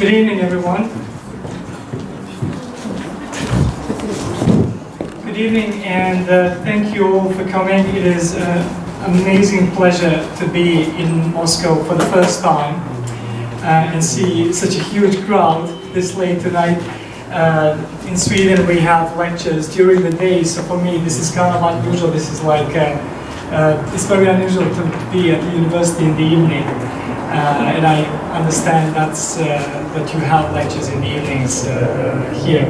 Good evening, everyone. Good evening, and thank you all for coming. It is an amazing pleasure to be in Moscow for the first time and see such a huge crowd this late tonight. In Sweden, we have lectures during the day, so for me, this is kind of unusual. This is like, it's very unusual to be at the university in the evening. And I understand that you have lectures in the evenings here.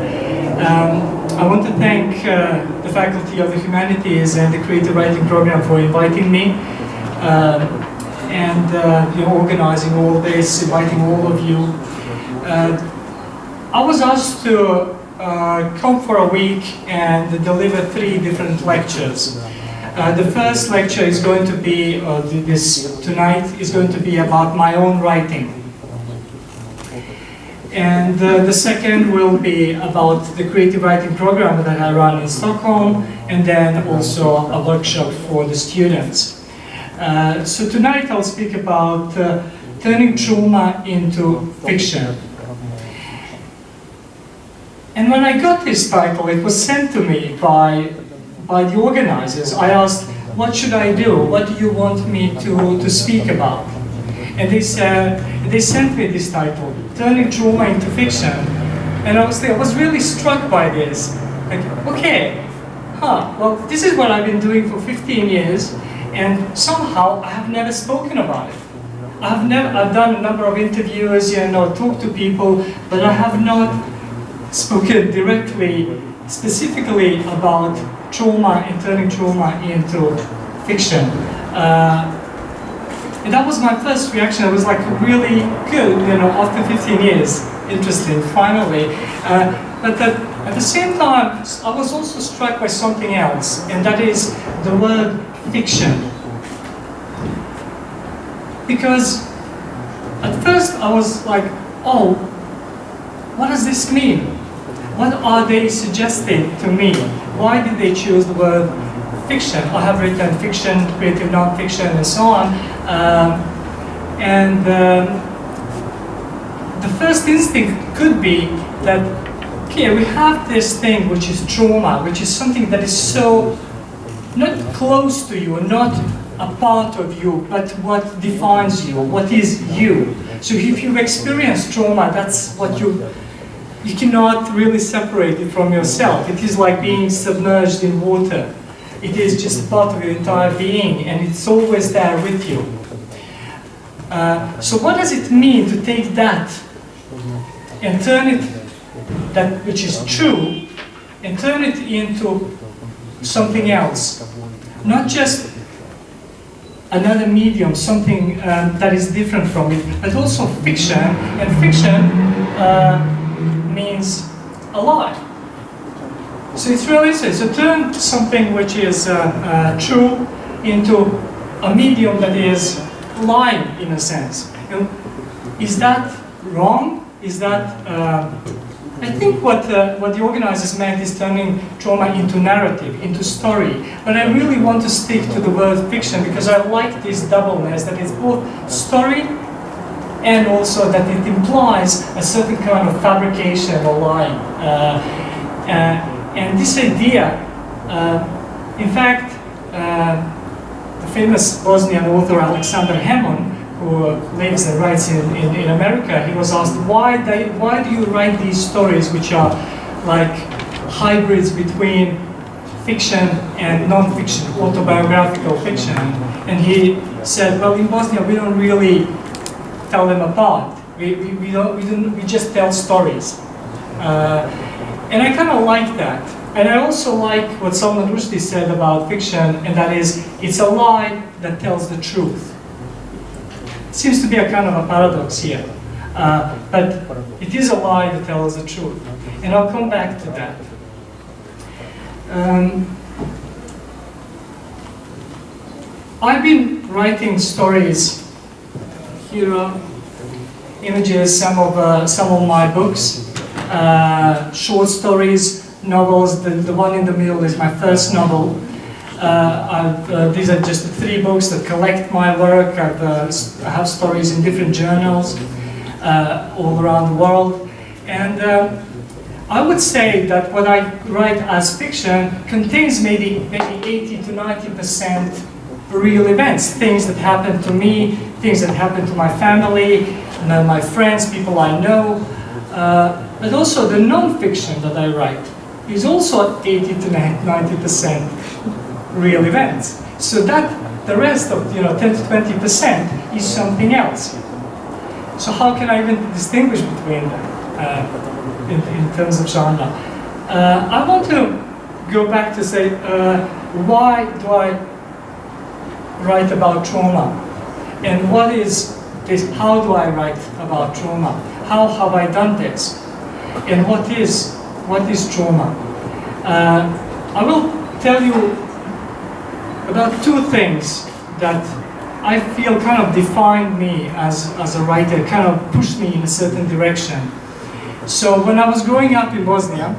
I want to thank the Faculty of the Humanities and the Creative Writing program for inviting me and organizing all this, inviting all of you. I was asked to come for a week and deliver 3 different lectures. The first lecture is going to be, tonight is going to be about my own writing. And the second will be about the creative writing program that I run in Stockholm, and then also a workshop for the students. So tonight I'll speak about turning trauma into fiction. And when I got this title, it was sent to me by the organizers. I asked, what should I do? What do you want me to speak about? And they sent me this title, Turning Trauma into Fiction. And I was really struck by this. Like, okay, well, this is what I've been doing for 15 years, and somehow I have never spoken about it. I've done a number of interviews, talked to people, but I have not spoken directly, specifically about trauma and turning trauma into fiction. And that was my first reaction. It was like really good, after 15 years, interesting, finally. But at the same time, I was also struck by something else, and that is the word fiction. Because at first I was like, oh, what does this mean? What are they suggesting to me? Why did they choose the word fiction? I have written fiction, creative non-fiction, and so on. The first instinct could be that, okay, we have this thing which is trauma, which is something that is so not close to you, not a part of you, but what defines you, what is you. So if you've experienced trauma, that's what you cannot really separate it from yourself. It is like being submerged in water. It is just part of your entire being, and it's always there with you. So what does it mean to take that and turn it, that which is true, and turn it into something else? Not just another medium, something that is different from it, but also fiction. And fiction means a lie. So it's really easy. So turn something which is true into a medium that is lying, in a sense. And is that wrong? Is that? I think what the organizers meant is turning trauma into narrative, into story. But I really want to stick to the word fiction because I like this doubleness, that it's both story and also that it implies a certain kind of fabrication or lying. And this idea, in fact, the famous Bosnian author Alexander Hemon, who lives and writes in America, he was asked, why do you write these stories which are like hybrids between fiction and non-fiction, autobiographical fiction? And he said, well, in Bosnia we don't really tell them apart. We just tell stories. And I kind of like that. And I also like what Salman Rushdie said about fiction, and that is, it's a lie that tells the truth. It seems to be a kind of a paradox here. But it is a lie that tells the truth. And I'll come back to that. I've been writing stories. Here are images, some of my books, short stories, novels. The one in the middle is my first novel. These are just 3 books that collect my work. I have stories in different journals. all around the world. And I would say that what I write as fiction contains maybe 80 to 90% real events, things that happen to me, things that happen to my family, my friends, people I know. But also the non-fiction that I write is also 80 to 90% real events. So that the rest of 10 to 20% is something else. So how can I even distinguish between them in terms of genre? I want to go back to say, why do I write about trauma? And what is this? How do I write about trauma? How have I done this? And what is trauma? I will tell you about two things that I feel kind of defined me as a writer, kind of pushed me in a certain direction. So when I was growing up in Bosnia,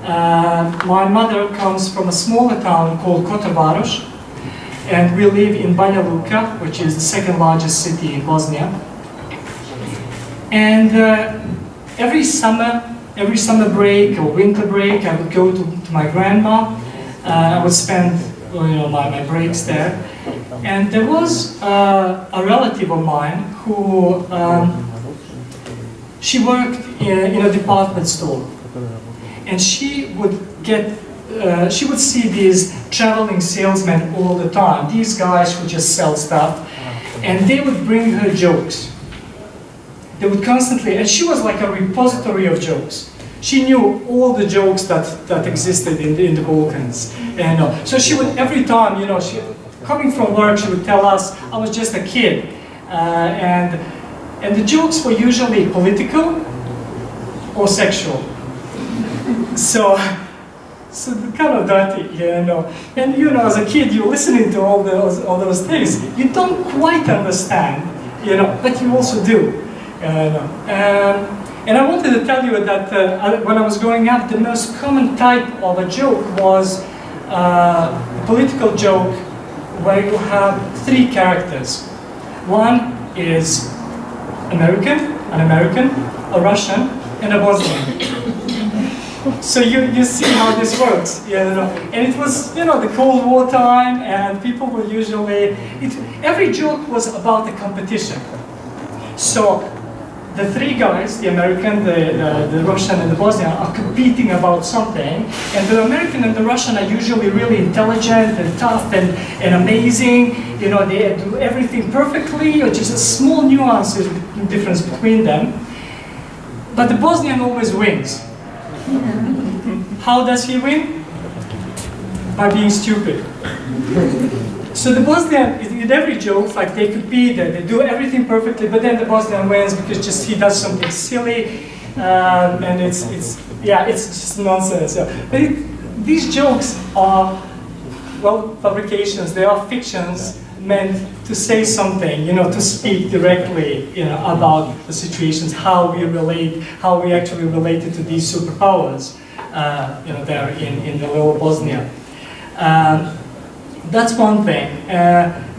my mother comes from a smaller town called Kotor, and we live in Banja Luka, which is the second largest city in Bosnia. And every summer break or winter break, I would go to my grandma. I would spend my breaks there. And there was a relative of mine who, she worked in a department store. And she would see these traveling salesmen all the time, these guys who just sell stuff, and they would bring her jokes. They would constantly, and she was like a repository of jokes. She knew all the jokes that existed in the Balkans. And so she would, every time, coming from work, she would tell us, I was just a kid. And the jokes were usually political or sexual. So kind of dirty, And as a kid, you're listening to all those things. You don't quite understand, but you also do. And I wanted to tell you that when I was growing up, the most common type of a joke was a political joke where you have three characters. One is an American, a Russian, and a Bosnian. So you see how this works, And it was, the Cold War time, and people were usually, every joke was about the competition. So the three guys, the American, the Russian, and the Bosnian, are competing about something, and the American and the Russian are usually really intelligent and tough and amazing. They do everything perfectly, or just a small nuances difference between them. But the Bosnian always wins. How does he win? By being stupid. So the Bosnian, in every joke, like they could be there, they do everything perfectly, but then the Bosnian wins because just he does something silly, and it's just nonsense. But these jokes are, well, fabrications. They are fictions meant to say something, to speak directly, about the situations, how we actually related to these superpowers, there in the Lower Bosnia. That's one thing.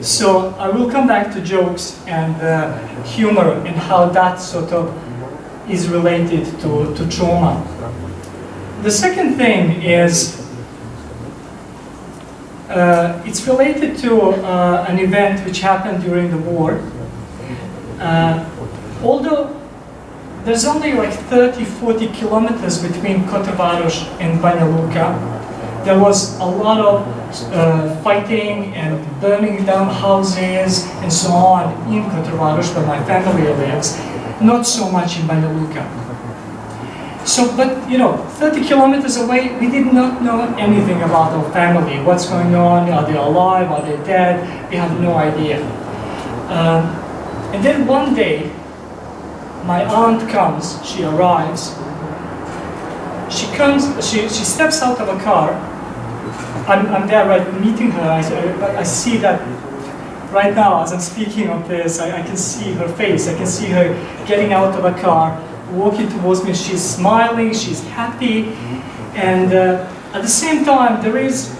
So I will come back to jokes and humor and how that sort of is related to trauma. The second thing is it's related to an event which happened during the war. Although there's only like 30-40 kilometers between Kotor and Banja Luka, there was a lot of fighting and burning down houses and so on in Kotor where my family lives, not so much in Banja Luka. So, but 30 kilometers away, we did not know anything about our family. What's going on? Are they alive? Are they dead? We had no idea. And then one day, my aunt comes. She arrives. She comes. She steps out of a car. I'm there, right, meeting her. I see that right now as I'm speaking of this. I can see her face. I can see her getting out of a car, walking towards me. She's smiling, she's happy, and at the same time there is,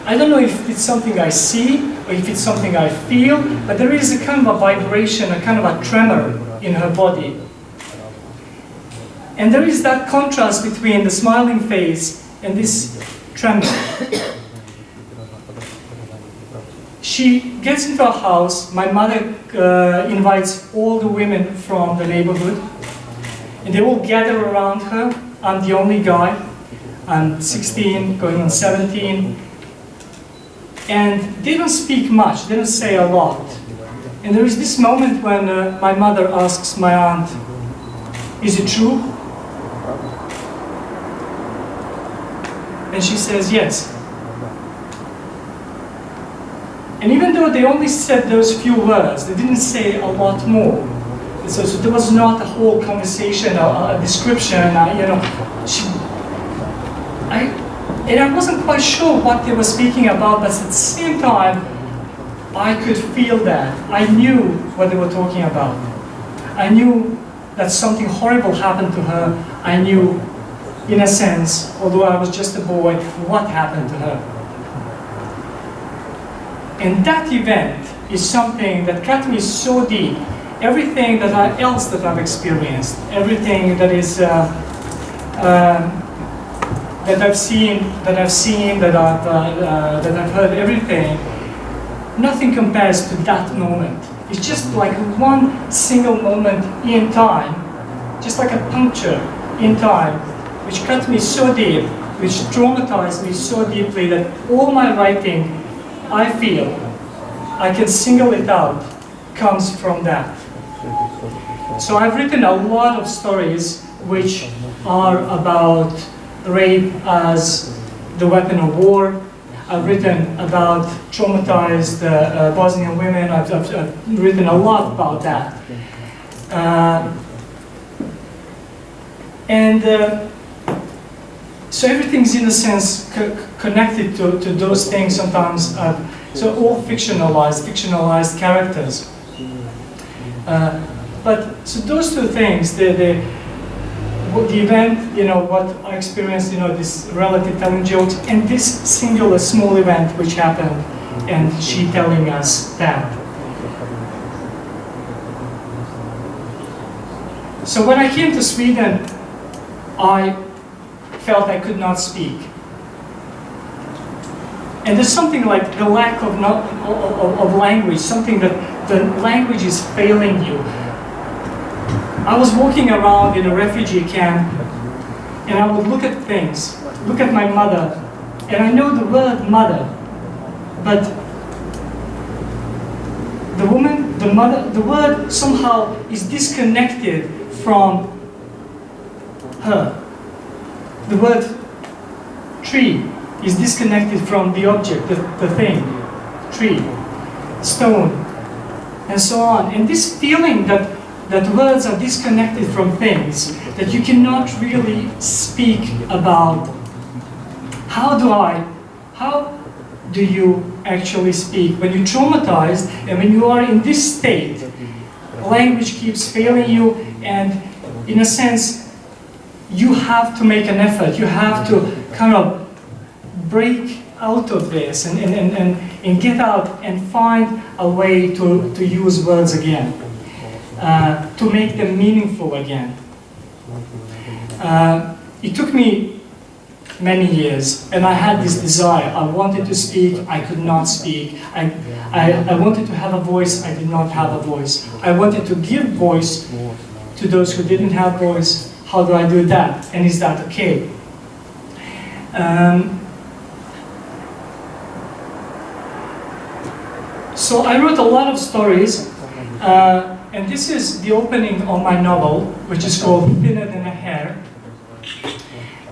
I don't know if it's something I see or if it's something I feel, but there is a kind of a vibration, a kind of a tremor in her body. And there is that contrast between the smiling face and this tremor. She gets into a house. My mother invites all the women from the neighborhood, and they all gather around her. I'm the only guy. I'm 16, going on 17. And they don't speak much, they don't say a lot. And there is this moment when my mother asks my aunt, "Is it true?" And she says, "Yes." And even though they only said those few words, they didn't say a lot more. So there was not a whole conversation, a description, you know. And I wasn't quite sure what they were speaking about, but at the same time, I could feel that. I knew what they were talking about. I knew that something horrible happened to her. I knew, in a sense, although I was just a boy, what happened to her. And that event is something that cut me so deep. Everything else that I've experienced, everything that is that I've seen, that I've heard, everything, nothing compares to that moment. It's just like one single moment in time, just like a puncture in time, which cut me so deep, which traumatized me so deeply that all my writing, I feel, I can single it out, comes from that. So I've written a lot of stories which are about rape as the weapon of war. I've written about traumatized Bosnian women. I've written a lot about that. So everything's in a sense connected to those things sometimes. So all fictionalized characters. But so those two things, the event, you know, what I experienced, you know, this relative telling jokes, and this singular small event which happened, and she telling us that. So when I came to Sweden, I felt I could not speak. And there's something like the lack of language, something that the language is failing you. I was walking around in a refugee camp, and I would look at things, look at my mother, and I know the word mother, but the word somehow is disconnected from her. The word tree is disconnected from the object, the thing, tree, stone, and so on. And this feeling that words are disconnected from things, that you cannot really speak about. How do you actually speak? When you're traumatized and when you are in this state, language keeps failing you, and in a sense, you have to make an effort. You have to kind of break out of this and get out and find a way to use words again. To make them meaningful again. It took me many years, and I had this desire. I wanted to speak, I could not speak. I wanted to have a voice, I did not have a voice. I wanted to give voice to those who didn't have voice. How do I do that? And is that okay? So I wrote a lot of stories. And this is the opening of my novel, which is called Thinner Than a Hair.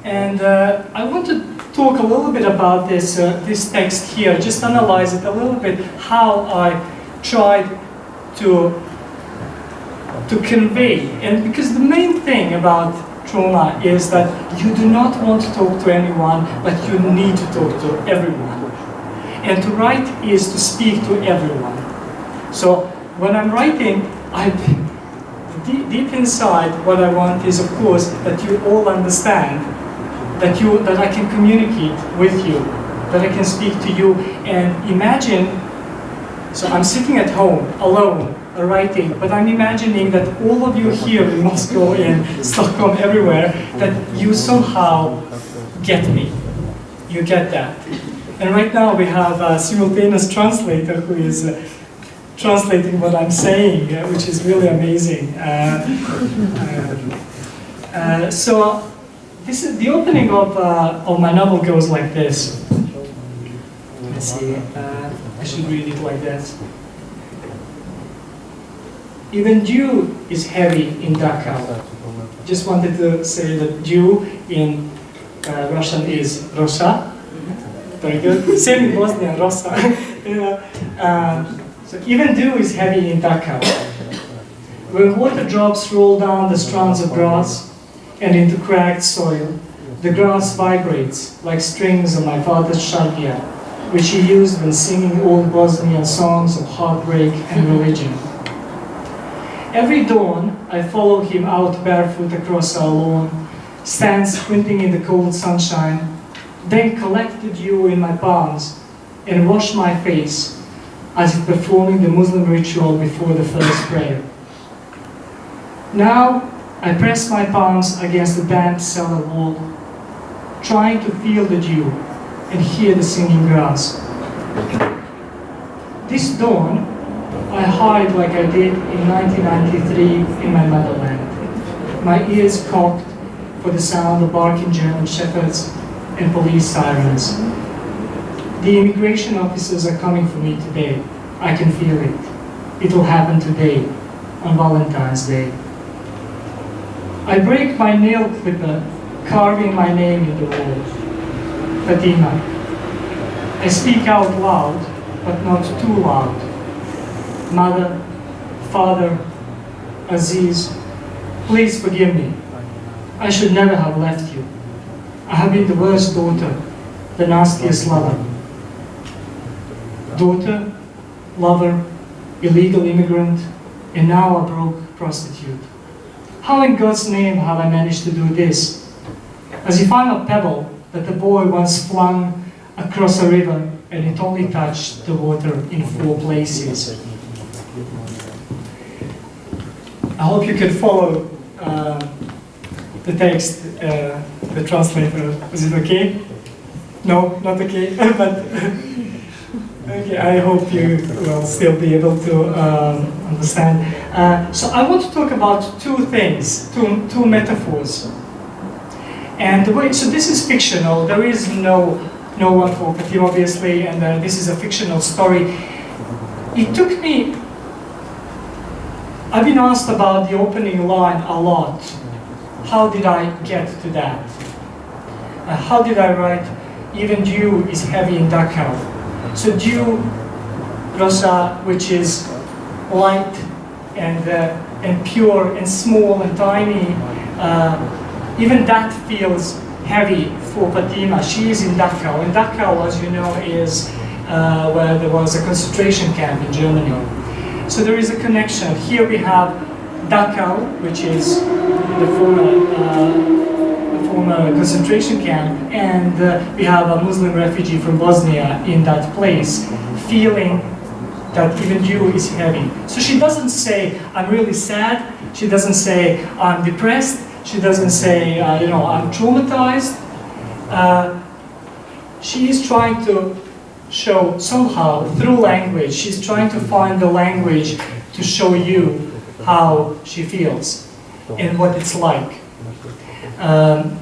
And I want to talk a little bit about this text here, just analyze it a little bit, how I tried to convey. And because the main thing about trauma is that you do not want to talk to anyone, but you need to talk to everyone. And to write is to speak to everyone. So when I'm writing, deep inside, what I want is, of course, that you all understand, that I can communicate with you, that I can speak to you, and imagine. So I'm sitting at home alone, writing, but I'm imagining that all of you here in Moscow, in Stockholm, everywhere, that you somehow get me. You get that. And right now we have a simultaneous translator who is translating what I'm saying, which is really amazing. So this is the opening of my novel goes like this. Let's see, I should read it like this. Even dew is heavy in Dachau. Just wanted to say that dew in Russian is rosa. Very good. Same in Bosnian, rosa. So even dew is heavy in Dachau. When water drops roll down the strands of grass and into cracked soil, the grass vibrates like strings on my father's sharpia, which he used when singing old Bosnian songs of heartbreak and religion. Every dawn, I follow him out barefoot across our lawn, stand squinting in the cold sunshine, then collect the dew in my palms and wash my face as if performing the Muslim ritual before the first prayer. Now, I press my palms against the damp cellar wall, trying to feel the dew and hear the singing grass. This dawn, I hide like I did in 1993 in my motherland, my ears cocked for the sound of barking German shepherds and police sirens. The immigration officers are coming for me today. I can feel it. It will happen today, on Valentine's Day. I break my nail clipper, carving my name in the wall. Fatima. I speak out loud, but not too loud. Mother, Father, Aziz, please forgive me. I should never have left you. I have been the worst daughter, the nastiest lover. Daughter, lover, illegal immigrant, and now a broke prostitute. How in God's name have I managed to do this? As if I'm a pebble that a boy once flung across a river and it only touched the water in 4 places. I hope you could follow the text, the translator. Is it okay? No, not okay, but okay, I hope you will still be able to understand. So I want to talk about 2 things, two metaphors. And the way, so this is fictional, there is no one for Fatima, obviously, and this is a fictional story. It took me, I've been asked about the opening line a lot. How did I get to that? How did I write, even dew is heavy in Dachau? So dew, rosa, which is light and pure and small and tiny, even that feels heavy for Fatima. She is in Dachau, and Dachau, as you know, is where there was a concentration camp in Germany. So there is a connection. Here we have Dachau, which is the former concentration camp, and we have a Muslim refugee from Bosnia in that place, feeling that even dew is heavy. So she doesn't say, I'm really sad. She doesn't say, I'm depressed. She doesn't say, I'm traumatized. She is trying to show somehow, through language, she's trying to find the language to show you how she feels and what it's like. And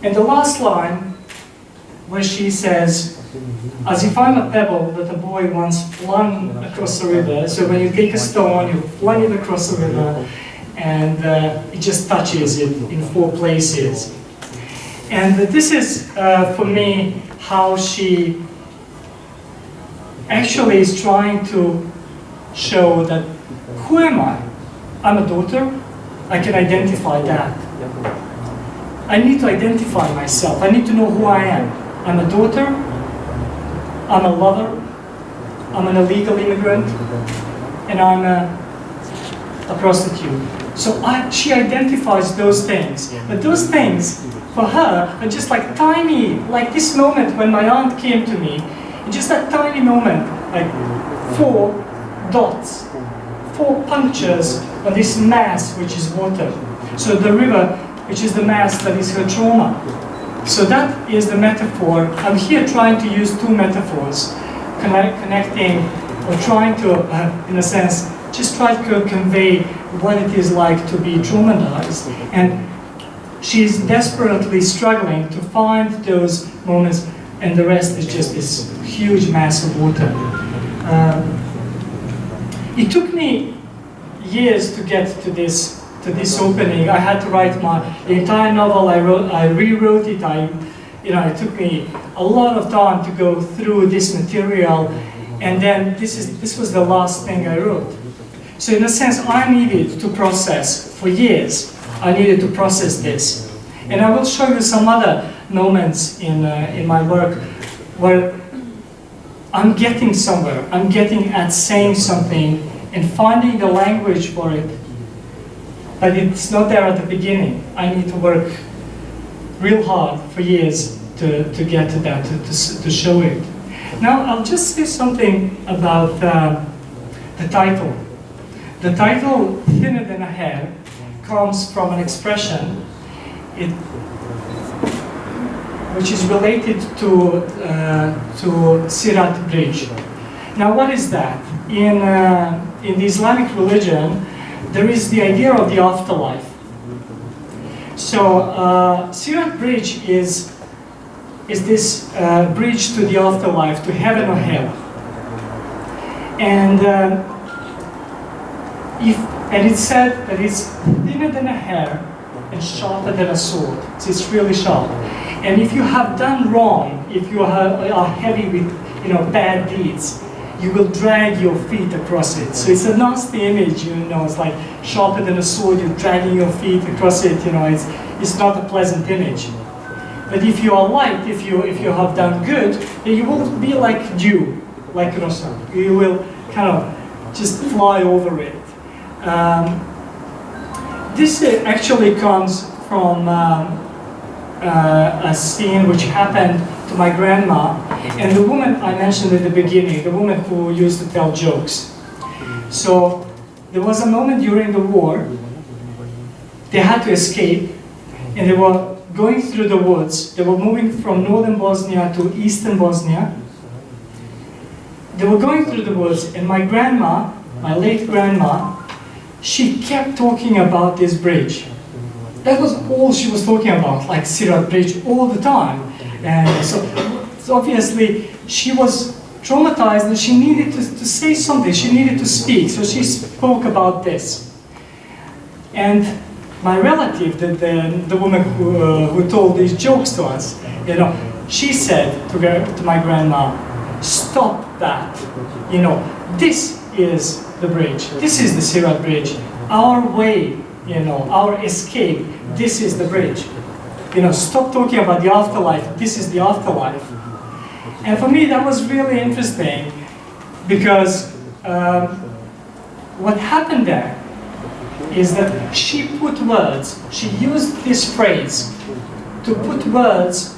the last line, where she says, as if I'm a pebble that a boy once flung across the river. So when you take a stone, you fling it across the river, and it just touches it in 4 places. And this is, for me, how she actually is trying to show that, who am I? I'm a daughter. I can identify that. I need to identify myself. I need to know who I am. I'm a daughter. I'm a lover. I'm an illegal immigrant. And I'm a prostitute. So she identifies those things. But those things, for her, are just like tiny, like this moment when my aunt came to me. Just that tiny moment like 4 dots, 4 punctures on this mass which is water. So the river, which is the mass that is her trauma. So that is the metaphor. I'm here trying to use 2 metaphors, connecting or trying to, in a sense, just try to convey what it is like to be traumatized. And she's desperately struggling to find those moments, and the rest is just this huge mass of water. It took me years to get to this opening. I had to write the entire novel. I rewrote it. It took me a lot of time to go through this material, and then this was the last thing I wrote. So in a sense, I needed to process for years. I needed to process this, and I will show you some other moments in my work where I'm getting somewhere. I'm getting at saying something and finding the language for it, but it's not there at the beginning. I need to work real hard for years to get to that, to show it. Now, I'll just say something about the title. The title, Thinner Than a Hair, comes from an expression which is related to Sirat Bridge. Now, what is that? In the Islamic religion, there is the idea of the afterlife. So, Sirat Bridge is this bridge to the afterlife, to heaven or hell. And it's said that it's thinner than a hair and sharper than a sword. So it's really sharp. And if you have done wrong, if you are heavy with bad deeds, you will drag your feet across it. So it's a nasty image, it's like sharper than a sword, you're dragging your feet across it, it's not a pleasant image. But if you are light, if you have done good, then you will be like dew, like Rosa. You will kind of just fly over it. This actually comes from a scene which happened to my grandma, and the woman I mentioned at the beginning, the woman who used to tell jokes. So there was a moment during the war, they had to escape, and they were going through the woods. They were moving from northern Bosnia to eastern Bosnia. They were going through the woods, and my grandma, my late grandma, she kept talking about this bridge. That was all she was talking about, like Sirat Bridge all the time. And so obviously she was traumatized and she needed to say something, she needed to speak, so she spoke about this. And my relative, the woman who told these jokes to us, she said to my grandma, "Stop that, this is the bridge, this is the Sirat Bridge, our way, our escape, this is the bridge. Stop talking about the afterlife, this is the afterlife." And for me that was really interesting, because what happened there is that she put words, she used this phrase to put words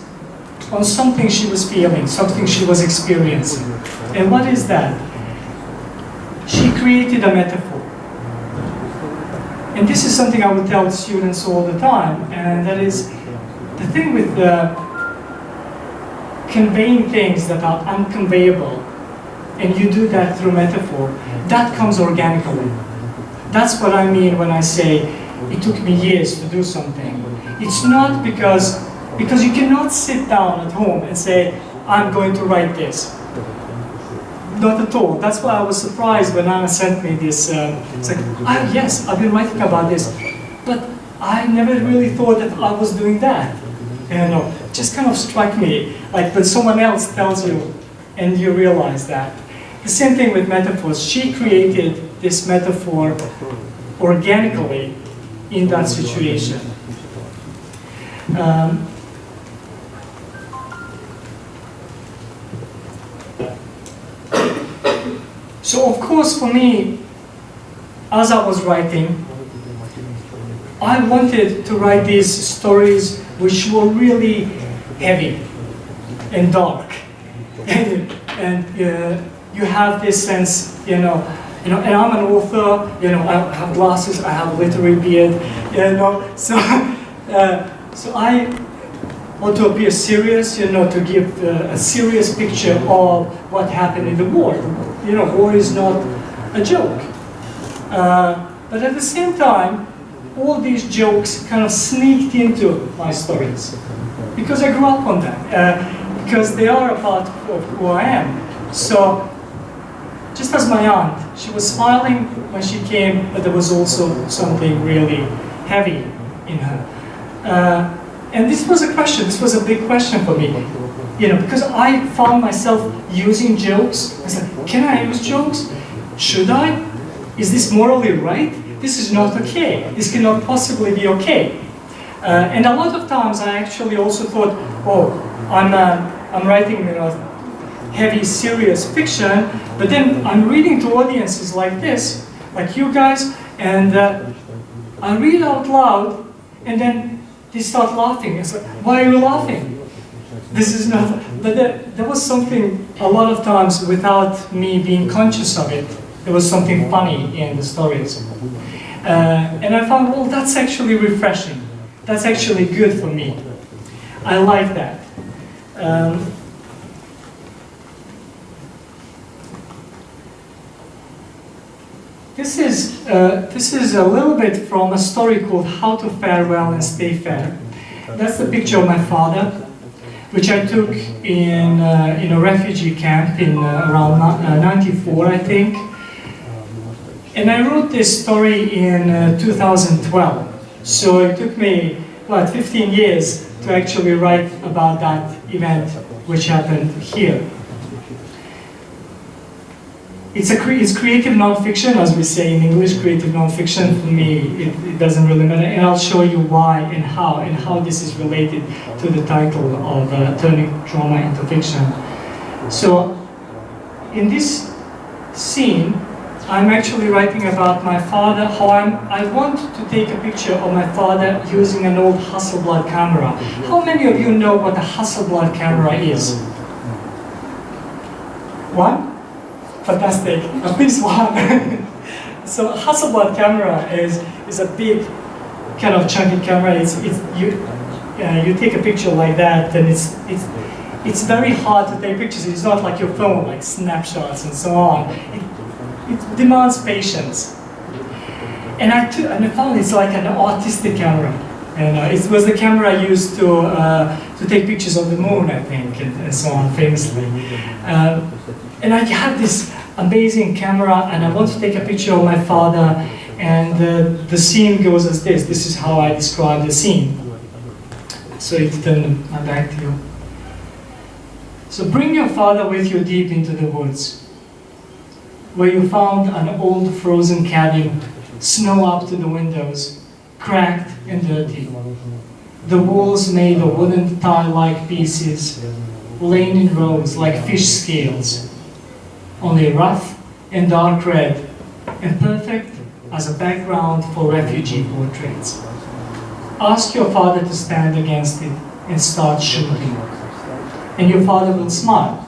on something she was feeling, something she was experiencing. And what is that? She created a metaphor. And this is something I would tell students all the time, and that is the thing with conveying things that are unconveyable, and you do that through metaphor, that comes organically. That's what I mean when I say it took me years to do something. It's not because you cannot sit down at home and say, "I'm going to write this." Not at all. That's why I was surprised when Anna sent me this. It's like, yes, I've been writing about this, but I never really thought that I was doing that. It just kind of struck me, like when someone else tells you and you realize that. The same thing with metaphors. She created this metaphor organically in that situation. So of course for me, as I was writing, I wanted to write these stories which were really heavy and dark. And you have this sense, and I'm an author, I have glasses, I have a literary beard, so I want to appear serious, to give a serious picture of what happened in the war. War is not a joke. But at the same time, all these jokes kind of sneaked into my stories. Because I grew up on them. Because they are a part of who I am. So, just as my aunt, she was smiling when she came, but there was also something really heavy in her. And this was a question, this was a big question for me. Because I found myself using jokes. I said, can I use jokes? Should I? Is this morally right? This is not okay. This cannot possibly be okay. And a lot of times I actually also thought, oh, I'm writing heavy, serious fiction, but then I'm reading to audiences like this, like you guys, and I read out loud, and then they start laughing. It's like, why are you laughing? This is not, but there was something, a lot of times, without me being conscious of it, there was something funny in the stories. And I found, well, that's actually refreshing. That's actually good for me. I like that. This is a little bit from a story called How to Fare Well and Stay Fair. That's the picture of my father, which I took in a refugee camp in around 94, I think. And I wrote this story in 2012. So it took me, 15 years to actually write about that event which happened here. It's creative nonfiction, as we say in English, creative nonfiction. For me, it doesn't really matter, and I'll show you why and how this is related to the title of Turning Trauma into Fiction. So, in this scene, I'm actually writing about my father, how I want to take a picture of my father using an old Hasselblad camera. How many of you know what a Hasselblad camera is? One? Fantastic, at least one. So a Hasselblad camera is a big, kind of chunky camera. You take a picture like that, and it's very hard to take pictures. It's not like your phone, like snapshots and so on. It demands patience. And I found it's like an artistic camera. And it was the camera I used to take pictures of the moon, I think, and so on, famously. And I had this amazing camera, and I want to take a picture of my father, and the scene goes as this. This is how I describe the scene. So it's turn my back to you. So bring your father with you deep into the woods, where you found an old frozen cabin, snow up to the windows, cracked and dirty. The walls made of wooden tile-like pieces, laying in rows like fish scales, only rough and dark red, and perfect as a background for refugee portraits. Ask your father to stand against it and start shooting, and your father will smile.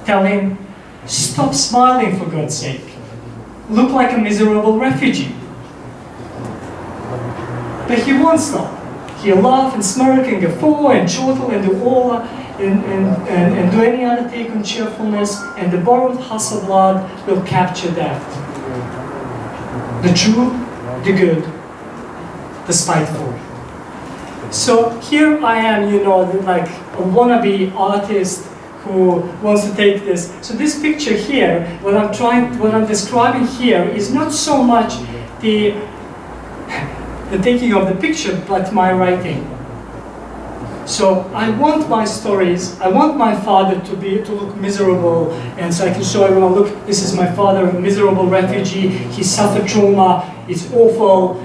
Tell him, stop smiling for God's sake. Look like a miserable refugee. But he won't stop. He'll laugh and smirk and guffaw and chortle and do all and do any other take on cheerfulness, and the borrowed Hasselblad will capture that. The true, the good, the spiteful. So here I am, like a wannabe artist who wants to take this. So this picture here, what I'm describing here is not so much the taking of the picture, but my writing. So I want my stories, I want my father to look miserable, and so I can show everyone, look, this is my father, a miserable refugee, he suffered trauma, it's awful,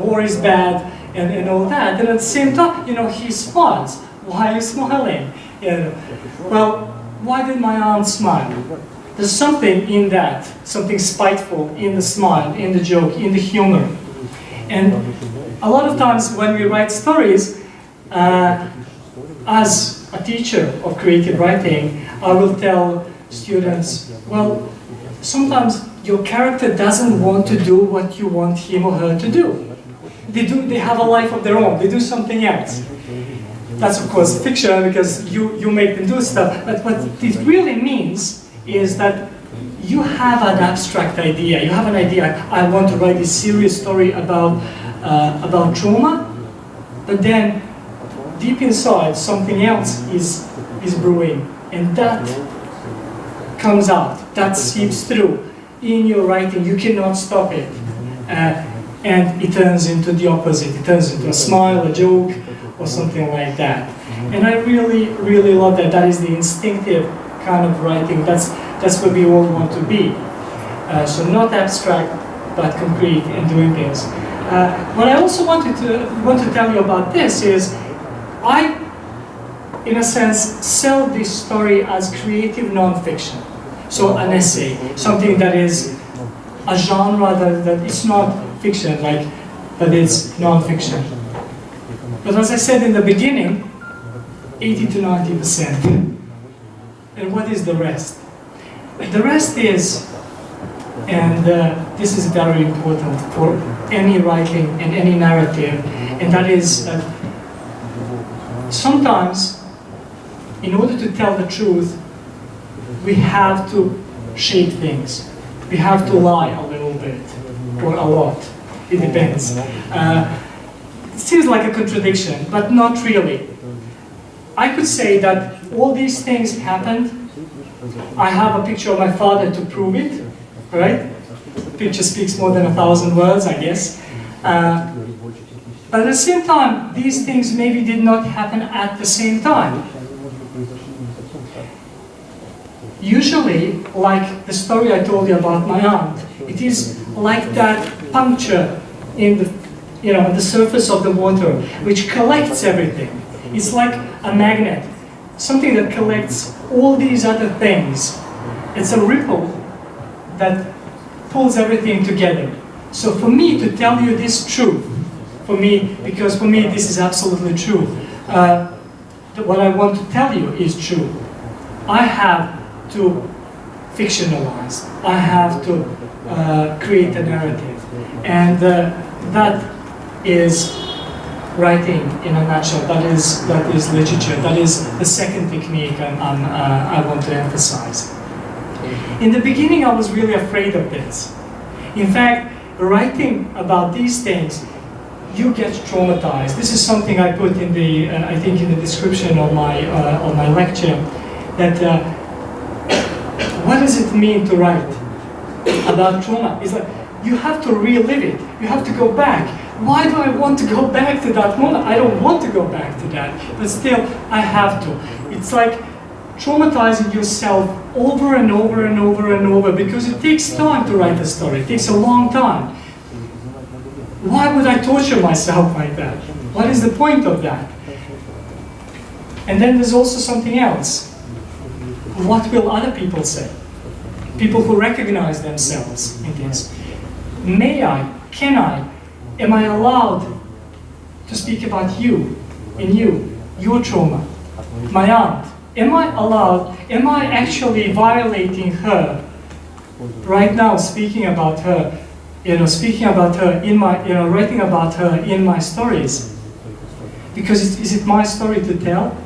war is bad, and all that. And at the same time, he smiles. Why are you smiling? Well, why did my aunt smile? There's something in that, something spiteful in the smile, in the joke, in the humor. And a lot of times when we write stories, as as a teacher of creative writing, I will tell students, well, sometimes your character doesn't want to do what you want him or her to do. They have a life of their own, they do something else. That's of course fiction because you make them do stuff, but what it really means is that you have an abstract idea, you have an idea, I want to write this serious story about trauma, but then deep inside something else is brewing, and that comes out, that seeps through in your writing, you cannot stop it. And it turns into the opposite, it turns into a smile, a joke, or something like that. And I really, really love that. That is the instinctive kind of writing. That's where we all want to be. So not abstract, but concrete and doing things. What I also want to tell you about this is, I, in a sense, sell this story as creative nonfiction. So an essay, something that is a genre that it's not fiction, but it's nonfiction. But as I said in the beginning, 80 to 90%. And what is the rest? The rest is, and this is very important for any writing and any narrative, and that is that sometimes, in order to tell the truth, we have to shape things. We have to lie a little bit, or a lot. It depends. It seems like a contradiction, but not really. I could say that all these things happened. I have a picture of my father to prove it, right? The picture speaks more than 1,000 words, I guess. But at the same time, these things maybe did not happen at the same time. Usually, like the story I told you about my aunt, it is like that puncture in the, on the surface of the water, which collects everything. It's like a magnet, something that collects all these other things. It's a ripple that pulls everything together. So for me to tell you this truth, because for me this is absolutely true, what I want to tell you is true. I have to fictionalize. I have to create a narrative. And that is writing in a nutshell. That is literature. That is the second technique I want to emphasize. In the beginning, I was really afraid of this. In fact, writing about these things, you get traumatized. This is something I put in the, I think, in the description of my lecture. That what does it mean to write about trauma? It's like you have to relive it. You have to go back. Why do I want to go back to that moment? I don't want to go back to that, but still I have to. It's like traumatizing yourself over and over and over and over, because it takes time to write a story. It takes a long time. Why would I torture myself like that? What is the point of that? And then there's also something else. What will other people say? People who recognize themselves in this. May I? Can I? Am I allowed to speak about you, in you, your trauma, my aunt? Am I allowed, am I actually violating her right now, speaking about her, speaking about her in my, writing about her in my stories? Because is it my story to tell?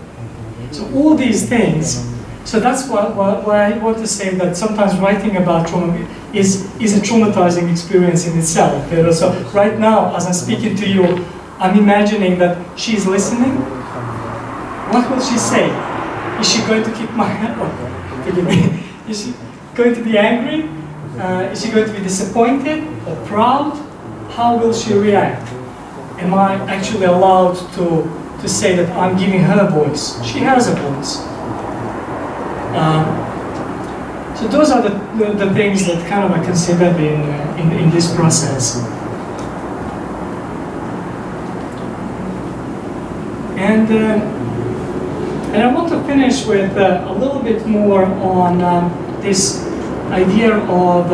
So all these things. So that's why I want to say that sometimes writing about trauma is a traumatizing experience in itself. So right now, as I'm speaking to you, I'm imagining that she's listening. What will she say? Is she going to kick my head? Oh, forgive me. Is she going to be angry? Is she going to be disappointed or proud? How will she react? Am I actually allowed to say that I'm giving her a voice? She has a voice. So those are the things that kind of I considered in this process. And I want to finish with a little bit more on this idea of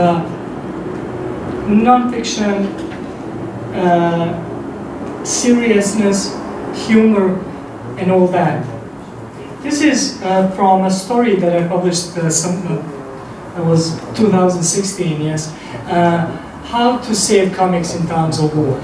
non-fiction, seriousness, humor, and all that. This is from a story that I published it was 2016, yes. How to save comics in times of war.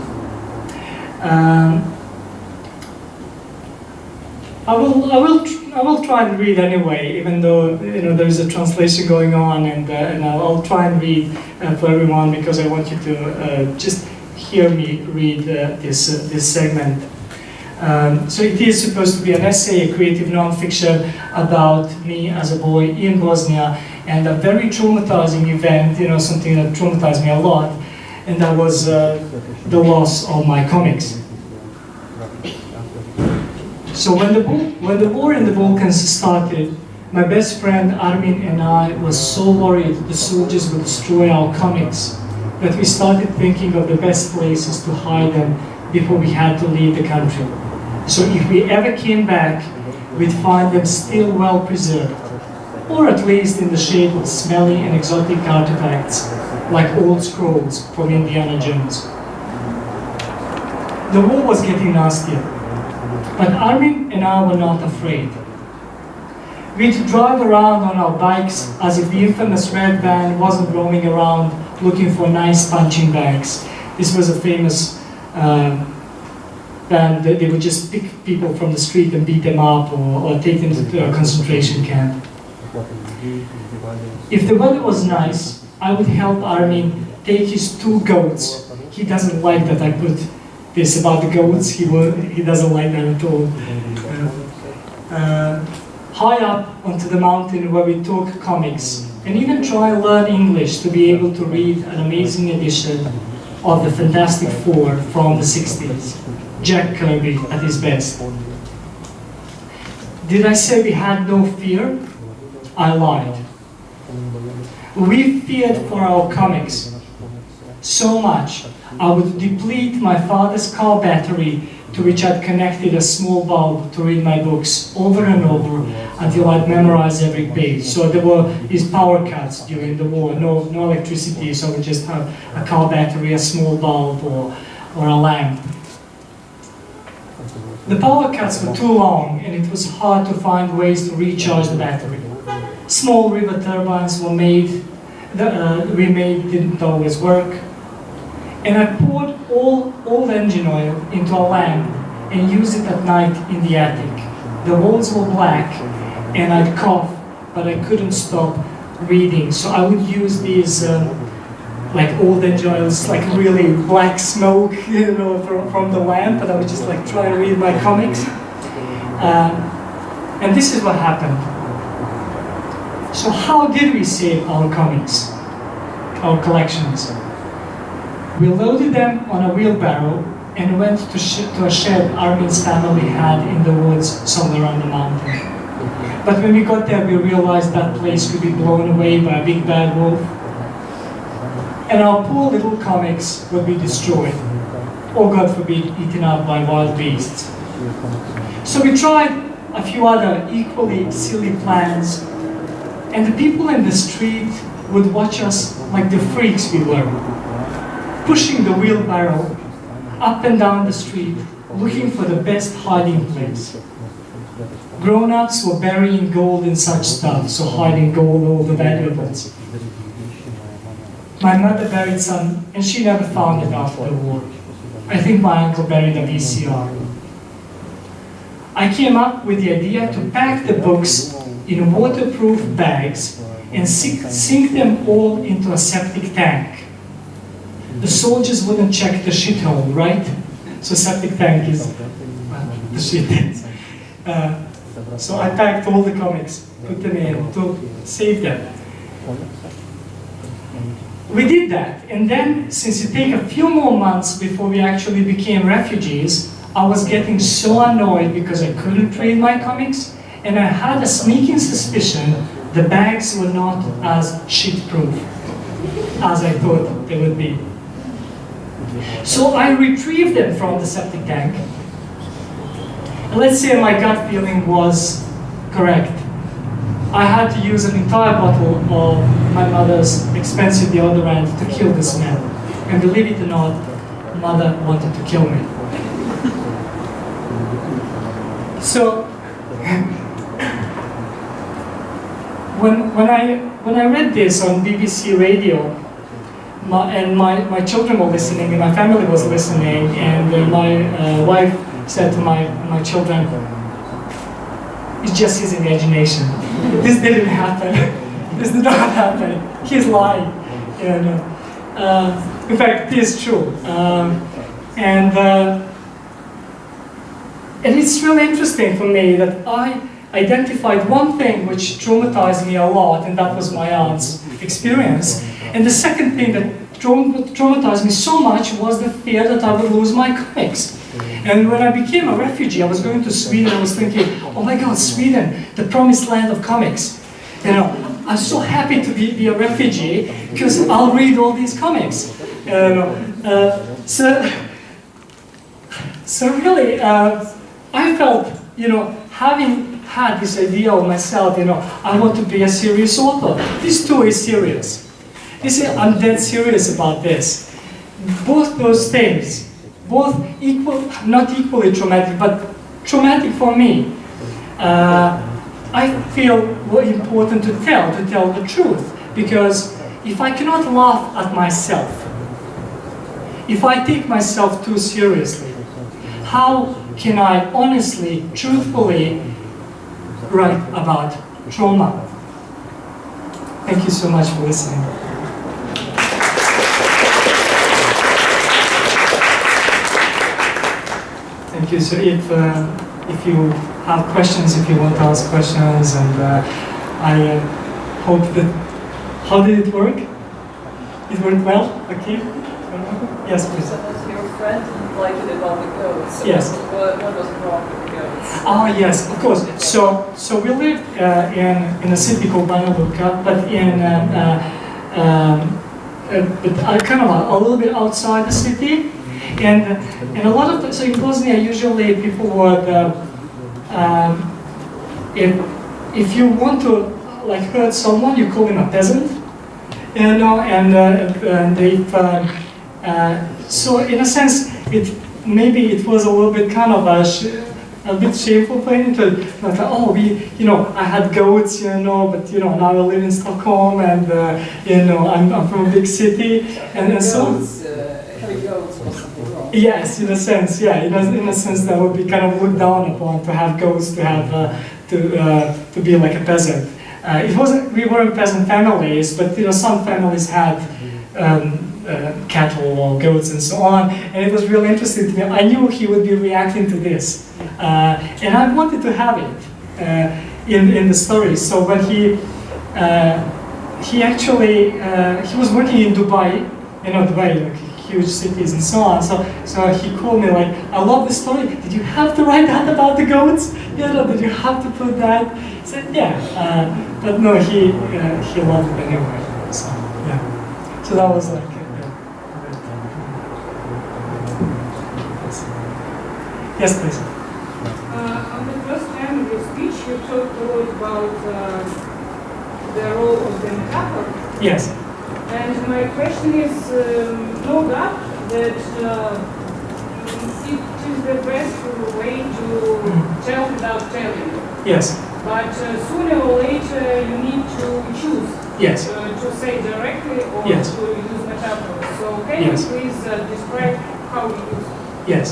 I will try and read anyway, even though there is a translation going on, and I'll try and read for everyone, because I want you to just hear me read this segment. So it is supposed to be an essay, a creative non-fiction about me as a boy in Bosnia, and a very traumatizing event, something that traumatized me a lot, and that was the loss of my comics. So when the war in the Balkans started, my best friend Armin and I was so worried the soldiers would destroy our comics that we started thinking of the best places to hide them before we had to leave the country. So if we ever came back, we'd find them still well preserved, or at least in the shape of smelly and exotic artifacts, like old scrolls from Indiana Jones. The war was getting nastier, but Armin and I were not afraid. We'd drive around on our bikes as if the infamous red van wasn't roaming around looking for nice punching bags. This was a famous band. They would just pick people from the street and beat them up, or take them to a concentration camp. If the weather was nice, I would help Armin take his 2 goats. He doesn't like that I put this about the goats. He doesn't like that at all. High up onto the mountain where we talk comics, and even try and learn English to be able to read an amazing edition of the Fantastic Four from the 60s. Jack Kirby at his best. Did I say we had no fear? I lied. We feared for our comics so much I would deplete my father's car battery, to which I'd connected a small bulb to read my books over and over until I'd memorize every page. So there were these power cuts during the war, no electricity, so we just have a car battery, a small bulb, or a lamp. The power cuts were too long, and it was hard to find ways to recharge the battery. Small river turbines were didn't always work. And I poured all old engine oil into a lamp and used it at night in the attic. The walls were black, and I'd cough, but I couldn't stop reading. So I would use these like old engine oils, like really black smoke, from the lamp, and I would just like try to read my comics. And this is what happened. So how did we save our comics, our collections? We loaded them on a wheelbarrow and went to a shed Armin's family had in the woods somewhere on the mountain. But when we got there, we realized that place could be blown away by a big bad wolf, and our poor little comics would be destroyed, or God forbid, eaten up by wild beasts. So we tried a few other equally silly plans, and the people in the street would watch us like the freaks we were, pushing the wheelbarrow up and down the street, looking for the best hiding place. Grown-ups were burying gold in such stuff, so hiding gold, all the valuables. My mother buried some, and she never found it after the war. I think my uncle buried a VCR. I came up with the idea to pack the books in waterproof bags and sink them all into a septic tank. The soldiers wouldn't check the shithole, right? So septic tank is the shit. So I packed all the comics, put them in to save them. We did that, and then since it took a few more months before we actually became refugees, I was getting so annoyed because I couldn't read my comics, and I had a sneaking suspicion the bags were not as shit-proof as I thought they would be. So I retrieved them from the septic tank. And let's say my gut feeling was correct. I had to use an entire bottle of my mother's expensive deodorant to kill the smell. And believe it or not, mother wanted to kill me. So when I read this on BBC radio, my children were listening, and my family was listening, and my wife said to my children, "It's just his imagination. This didn't happen. This did not happen. He's lying." You know. In fact, it is true, and it's really interesting for me that I identified one thing which traumatized me a lot, and that was my aunt's experience. And the second thing that traumatized me so much was the fear that I would lose my comics. And when I became a refugee, I was going to Sweden, I was thinking, oh my God, Sweden, the promised land of comics. You know, I'm so happy to be a refugee because I'll read all these comics. So really, I felt, you know, having had this idea of myself, you know, I want to be a serious author. This too is serious. I'm dead serious about this. Both those things, both not equally traumatic, but traumatic for me. I feel very important to tell the truth, because if I cannot laugh at myself, if I take myself too seriously, how can I honestly, truthfully write about trauma? Thank you so much for listening. Thank you. So if you have questions, if you want to ask questions, and I hope that, how did it work? It worked well? Okay. Yes, please. So was your friend enlightened about the goats? So yes. What was wrong with the goats? Ah, yes, of course. So we lived in a city called Banja Luka, but kind of a little bit outside the city. And a lot of, so in Bosnia, usually people would, if you want to like hurt someone, you call him a peasant, you know, and if, so in a sense, maybe it was a little bit kind of a bit shameful for him to, like, oh, you know, I had goats, you know, but, you know, now I live in Stockholm, and, you know, I'm from a big city, and so. Having goats was something wrong. Yes, in a sense, yeah, in a sense that would be kind of looked down upon, to have goats, to have, to be like a peasant. We weren't peasant families, but, you know, some families had cattle or goats and so on, and it was really interesting to me. I knew he would be reacting to this, and I wanted to have it in the story. So when he actually he was working in Dubai, you know, Dubai, like huge cities and so on. So he called me like, I love the story. Did you have to write that about the goats? You know, did you have to put that? I said, yeah, but no, he loved it anyway. So yeah, so that was like. Yes, please. On the first time of your speech, you talked a lot about the role of the metaphor. Yes. And my question is, no doubt that it is the best way to tell without telling. Yes. But sooner or later, you need to choose. Yes. To say directly or yes. to use metaphors. So can yes. you please describe how you use it? Yes.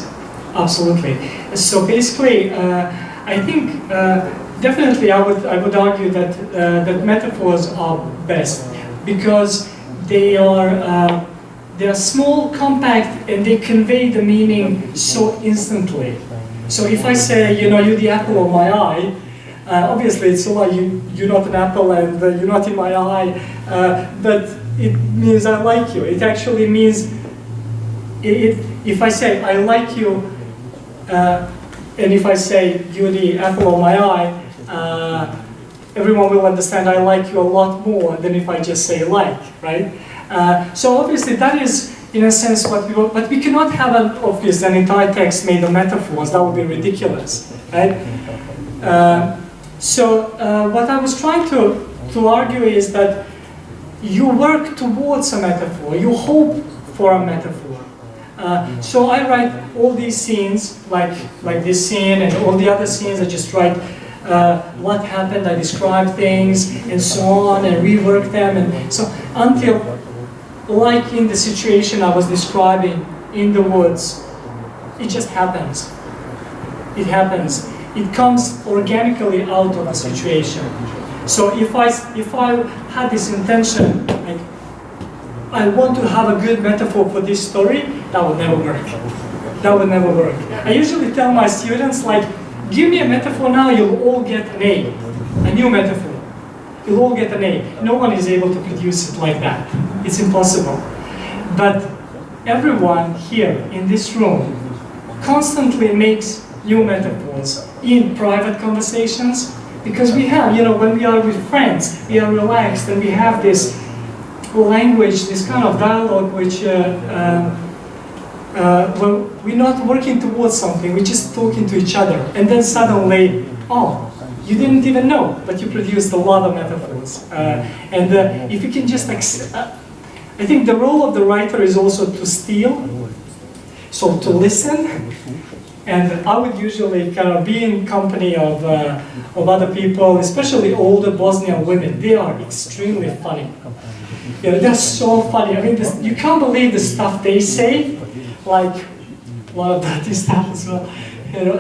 Absolutely. So basically, I think definitely I would argue that that metaphors are best, because they are small, compact, and they convey the meaning so instantly. So if I say, you know, you're the apple of my eye, obviously it's a lie. You're not an apple, and you're not in my eye, but it means I like you. It actually means if I say I like you. And if I say you're the apple of my eye, everyone will understand I like you a lot more than if I just say like, right? So obviously that is, in a sense, what we want, but we cannot have an entire text made of metaphors. That would be ridiculous, right? So what I was trying to argue is that you work towards a metaphor, you hope for a metaphor. So I write all these scenes, like this scene and all the other scenes. I just write what happened, I describe things, and so on, and rework them, and so until, like in the situation I was describing in the woods, it just happens. It happens. It comes organically out of the situation. So if I had this intention, like, I want to have a good metaphor for this story, that would never work. That would never work. I usually tell my students, like, give me a metaphor now, you'll all get an A new metaphor. You'll all get an A. No one is able to produce it like that. It's impossible. But everyone here in this room constantly makes new metaphors in private conversations, because we have, when we are with friends, we are relaxed and we have this language, this kind of dialogue which, well, we're not working towards something, we're just talking to each other. And then suddenly, oh, you didn't even know, but you produced a lot of metaphors. If you can just, I think the role of the writer is also to steal, so to listen. And I would usually kind of be in company of other people, especially older Bosnian women. They are extremely funny. They're so funny. I mean, you can't believe the stuff they say, like a lot of dirty stuff as well.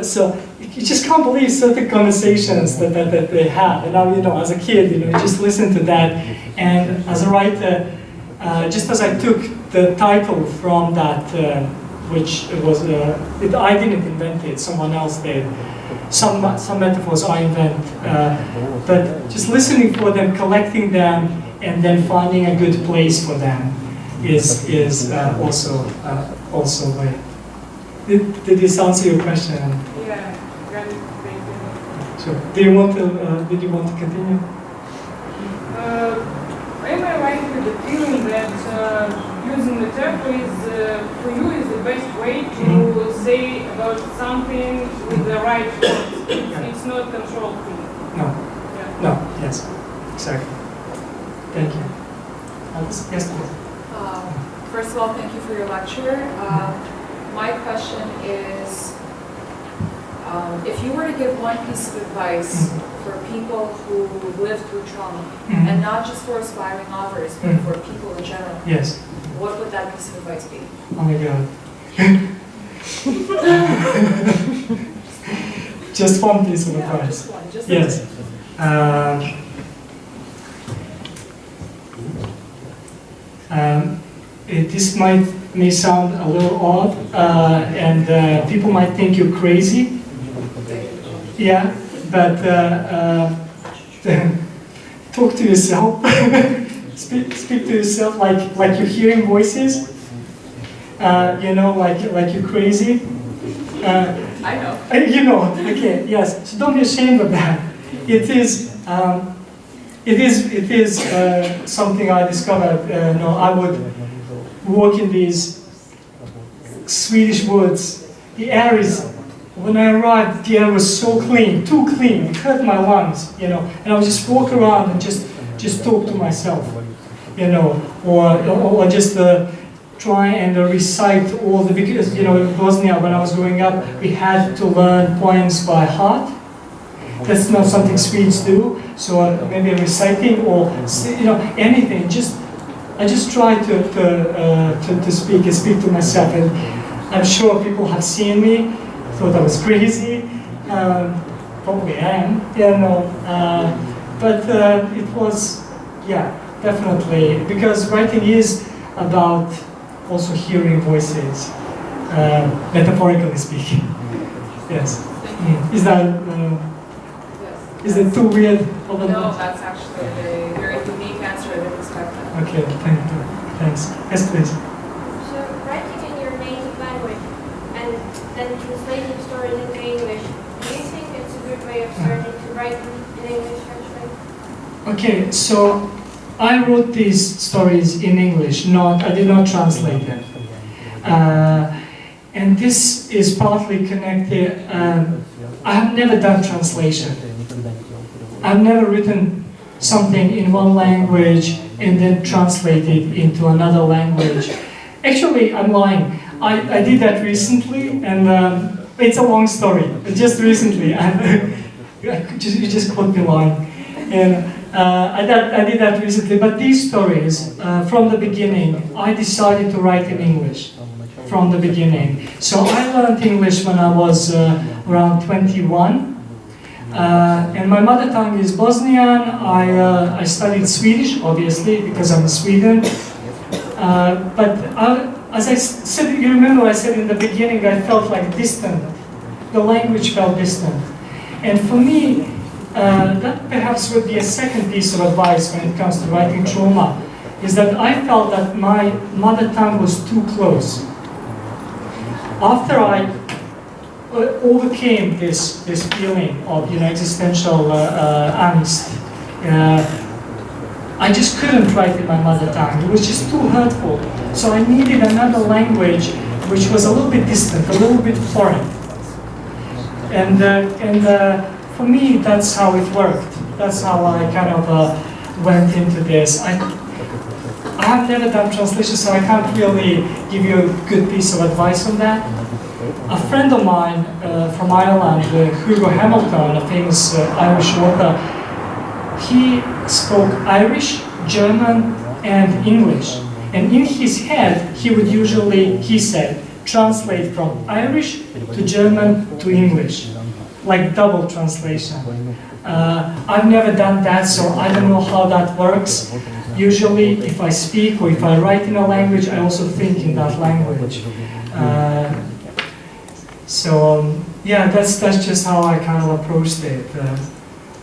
So you just can't believe certain conversations that they have. And now, as a kid, you just listen to that. And as a writer, just as I took the title from that, which was, I didn't invent it, someone else did. Some metaphors I invent, but just listening for them, collecting them, and then finding a good place for them is also way. Did this answer your question? Yeah, got it. Thank you. Sure. Did you want to continue? Am I right with the feeling that using the tempo for you is the best way to say about something with the right words? It's not control free. No. Yeah. No. Yes. Exactly. Thank you. Yes, please. First of all, thank you for your lecture. My question is, if you were to give one piece of advice for people who live through trauma, and not just for aspiring authors, but for people in general, yes, what would that piece of advice be? Oh my God. Just one piece of advice. Just one. Just yes. This may sound a little odd, and people might think you're crazy. Yeah, but talk to yourself. speak to yourself like you're hearing voices. Like you're crazy. I know. Okay, yes. So don't be ashamed of that. It is something I discovered. I would walk in these Swedish woods. The air is, when I arrived, the air was so clean, too clean. It hurt my lungs, and I would just walk around and just talk to myself, or just try and recite all the, because in Bosnia when I was growing up, we had to learn poems by heart. That's not something Swedes do. So maybe reciting or anything. I just try to speak to myself, and I'm sure people have seen me, thought I was crazy. Probably I am, but it was, definitely, because writing is about also hearing voices, metaphorically speaking. Yes. Is that is it too weird? No, that's actually a very unique answer I didn't expect that. Okay, thank you. Thanks. Yes, please. So, writing in your native language and then translating stories into English, do you think it's a good way of starting to write in English, actually? Okay, so I wrote these stories in English, I did not translate them. And this is partly connected, I have never done translation. I've never written something in one language and then translated into another language. Actually, I'm lying. I did that recently, and it's a long story. Just recently, You just caught me lying. And I did that recently. But these stories, from the beginning, I decided to write in English. From the beginning. So I learned English when I was around 21. And my mother tongue is Bosnian. I studied Swedish, obviously, because I'm in Sweden. But as I said, you remember I said in the beginning, I felt like distant. The language felt distant. And for me, that perhaps would be a second piece of advice when it comes to writing trauma, is that I felt that my mother tongue was too close. After I overcame this feeling of existential angst, I just couldn't write in my mother tongue. It was just too hurtful. So I needed another language which was a little bit distant, a little bit foreign. And for me, that's how it worked. That's how I kind of went into this. I have never done translation, so I can't really give you a good piece of advice on that. A friend of mine from Ireland, Hugo Hamilton, a famous Irish author, he spoke Irish, German, and English. And in his head, he would usually, he said, translate from Irish to German to English, like double translation. I've never done that, so I don't know how that works. Usually, if I speak or if I write in a language, I also think in that language. Yeah, that's just how I kind of approached it.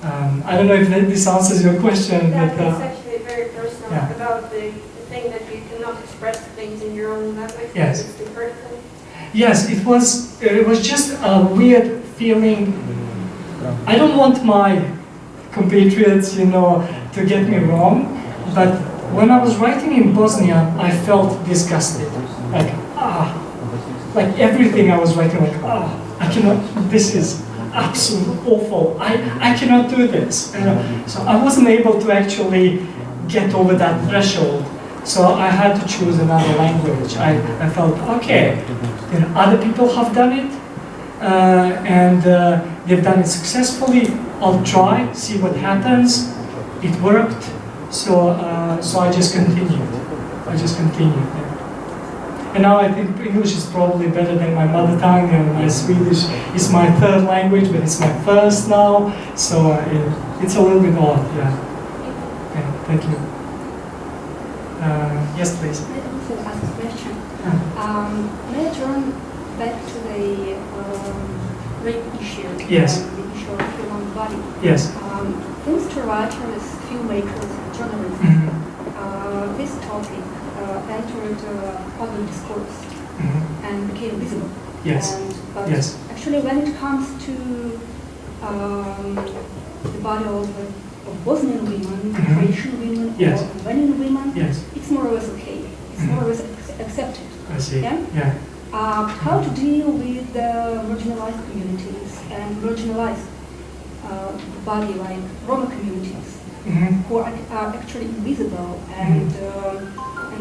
I don't know if this answers your question. That but, is actually very personal about the thing that you cannot express things in your own language. Yes. It's the first thing. Yes, it was just a weird feeling. I don't want my compatriots, to get me wrong, but when I was writing in Bosnian, I felt disgusted. Like everything I was writing, I cannot, this is absolutely awful. I cannot do this. So I wasn't able to actually get over that threshold. So I had to choose another language. I felt, okay, other people have done it, and they've done it successfully. I'll try, see what happens. It worked, so I just continued. And now I think English is probably better than my mother tongue, and my Swedish is my third language, but it's my first now, so it's a little bit odd, yeah. Okay, thank you. Yes, please. I also ask a question. May I turn back to the rape issue? Yes. The issue of human body. Yes. Thanks to writers, filmmakers, journalists, this topic entered public discourse and became visible. Yes. But yes. actually, when it comes to the body of Bosnian women, Croatian women, Yes. or Albanian women, Yes. it's more or less okay. It's more or less accepted. I see. Yeah? Yeah. How to deal with the marginalized communities and marginalized body like Roma communities who are actually invisible and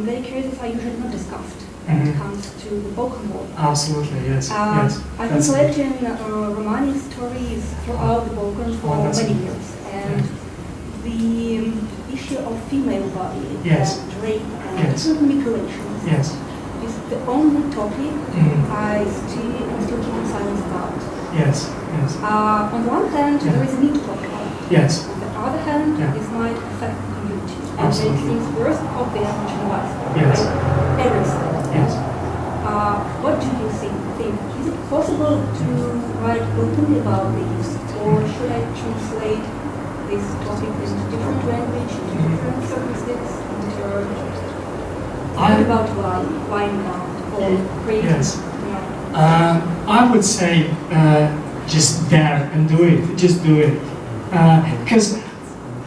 their cases are usually not discussed when it comes to the Balkan War. Absolutely, yes. Yes. I've been collecting Romani stories throughout the Balkans for many years, and the issue of female body and rape and manipulations is the only topic I'm still keeping silence about. Yes, yes. On the one hand, there is a need to talk about it. Yes. On the other hand, this might affect the community and Absolutely. make things worse or they are marginalized. Yes. Like everything. Yes. What do you think? Is it possible to write openly about this, or should I translate this topic into different language, into different circumstances, about lying down or creating? Yes. I would say just dare and do it. Just do it, because